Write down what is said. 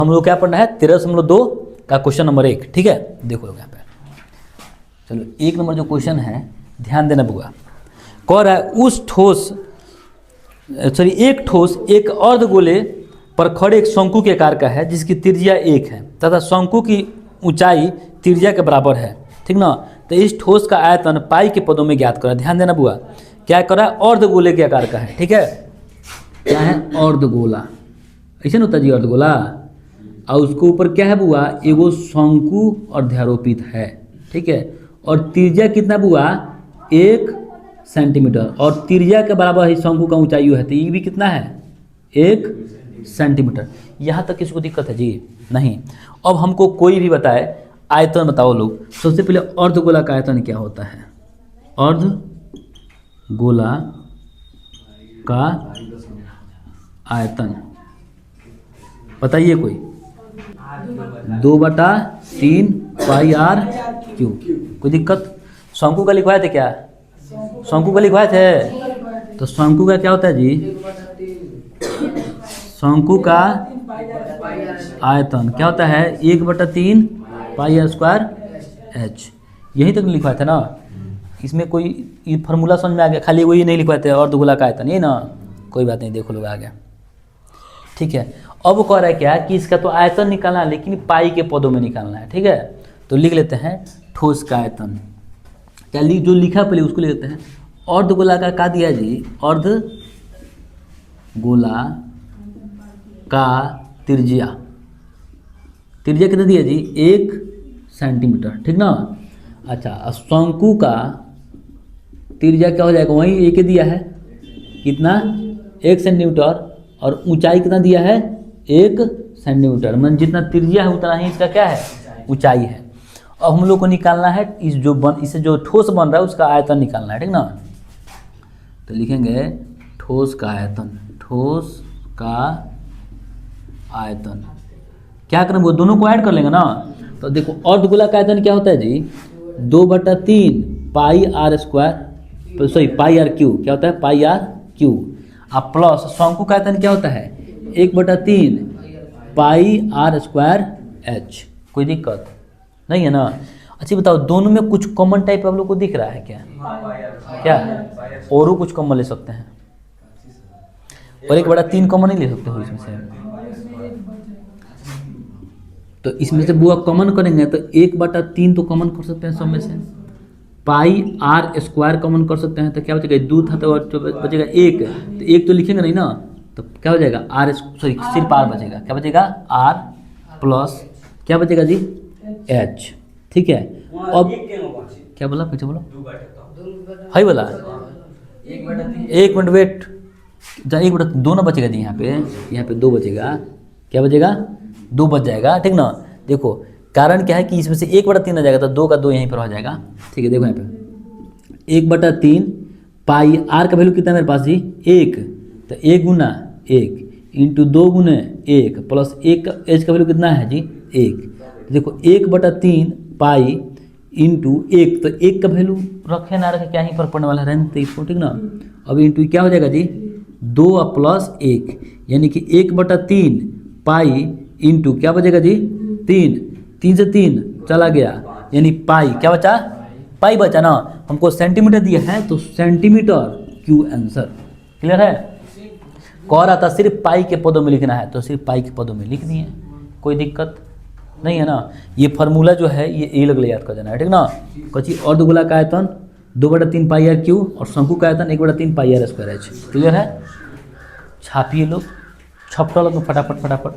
हम लोग क्या पढ़ना है 13.2 का क्वेश्चन नंबर 1। ठीक है, देखो लोग यहाँ पे, चलो 1 नंबर जो क्वेश्चन है ध्यान देना बुआ। कह रहा है उस ठोस एक ठोस एक अर्धगोले पर खड़े एक शंकु के आकार का है जिसकी त्रिज्या 1 है तथा शंकु की ऊंचाई त्रिज्या के बराबर है। ठीक ना, तो इस ठोस का आयतन पाई के पदों में ज्ञात करा। ध्यान देना बुआ, क्या करा, अर्धगोले के आकार का है। ठीक है, क्या है, अर्धगोला, ऐसे ना होता जी अर्धगोला, और उसके ऊपर क्या है बुआ, एगो शंकु अध्यारोपित है। ठीक है, और त्रिज्या कितना बुआ, 1 सेंटीमीटर, और त्रिज्या के बराबर ही शंकु का ऊंचाई है, तो ये भी कितना है, 1 सेंटीमीटर। यहाँ तक किसी को दिक्कत है जी? नहीं। अब हमको कोई भी बताए आयतन बताओ लोग। सबसे पहले अर्धगोला का आयतन क्या होता है? अर्धगोला का आयतन बताइए कोई। 2/3 पाई आर क्यू। कोई दिक्कत? शंकु का लिखवाए थे क्या? शंकु का लिखवाए थे, तो शंकु का क्या होता है जी? शंकु का आयतन क्या होता है? 1/3 पाई आर स्क्वायर एच। यही तक लिखवाए थे ना, इसमें कोई ये फार्मूला समझ में आ गया? खाली वही नहीं लिखवाए थे अर्धगोला का आयतन, ये ना, कोई बात नहीं, देखो लोग आ गया। ठीक है, अब वो कह रहा है क्या कि इसका तो आयतन निकालना है लेकिन पाई के पदों में निकालना है। ठीक है, तो लिख लेते हैं ठोस का आयतन। क्या जो लिखा पहले उसको लिख लेते हैं। अर्धगोला का क्या दिया जी? अर्धगोला का त्रिज्या कितना दिया जी? 1 सेंटीमीटर। ठीक ना, अच्छा, शंकु का त्रिज्या क्या हो जाएगा? वही एक ही दिया है, कितना? 1 सेंटीमीटर, और ऊंचाई कितना दिया है? 1 सेंटीमीटर। मतलब जितना त्रिज्या है उतना ही इसका क्या है? ऊंचाई है। अब हम लोग को निकालना है इससे जो ठोस बन रहा है उसका आयतन निकालना है। ठीक ना, तो लिखेंगे ठोस का आयतन। ठोस का आयतन क्या करेंगे? वो दोनों को ऐड कर लेंगे ना। तो देखो अर्धगोला का आयतन क्या होता है जी? 2/3 pi r square, sorry pi r cube. क्या होता है? Pi r cube. अब प्लस शंकु का आयतन क्या होता है? 1/3 पाई आर स्क्वायर एच। कोई दिक्कत नहीं है ना? अच्छा बताओ, दोनों में कुछ कॉमन टाइप आप लोग को दिख रहा है क्या? क्या और कुछ कॉमन ले सकते हैं? और 1/3 कॉमन नहीं ले सकते हो इसमें से? तो इसमें से बुआ कॉमन करेंगे तो 1/3 तो कॉमन कर सकते हैं सब में से। पाई आर स्क्वायर कॉमन कर सकते हैं, तो क्या बचेगा? 2 था तो बचेगा 1, तो 1 तो लिखेंगे नहीं ना, तो क्या हो जाएगा? आर, सॉरी सिर्फ आर बचेगा। क्या बचेगा? आर प्लस क्या बचेगा जी? एच। ठीक है, अब क्या बोला? पीछे बोलो, हाई बोला। 1 मिनट वेट, 1/2 ना बचेगा जी। यहाँ पे 2 बचेगा। क्या बचेगा? 2 बच जाएगा। ठीक ना, देखो कारण क्या है कि इसमें से 1/3 आ जाएगा तो 2 का 2 यहीं पर हो जाएगा। ठीक है, देखो यहाँ पे 1/3 पाई आर का वैल्यू कितना है मेरे पास जी? 1, तो 1 गुना 1 इंटू 2 गुने 1 प्लस 1 एच का वैल्यू कितना है जी? 1। देखो 1/3 पाई इंटू 1, तो 1 का वैल्यू रखे ना रखे क्या ही फर्क पड़ने वाला है, रहने दो इसको। ठीक ना, अब इंटू क्या हो जाएगा जी? 2 प्लस 1, यानी कि 1/3 पाई इंटू क्या बचेगा जी? 3 से 3 चला गया, यानी पाई क्या बचा? पाई बचा ना। हमको सेंटीमीटर दिया है तो सेंटीमीटर क्यू आंसर। क्लियर है? कह रहा था सिर्फ पाई के पदों में लिखना है, तो सिर्फ पाई के पदों में लिख दिए, कोई दिक्कत नहीं है ना। ये फार्मूला जो है ये लग याद कर देना है। ठीक ना, कच्ची अर्धगोला का आयतन 2/3 पाई आर क्यू और शंकु का आयतन 1/3 पाई आर स्क्वायर एच। क्लियर है? छापिए लोग, छपटा लोग फटाफट फटाफट।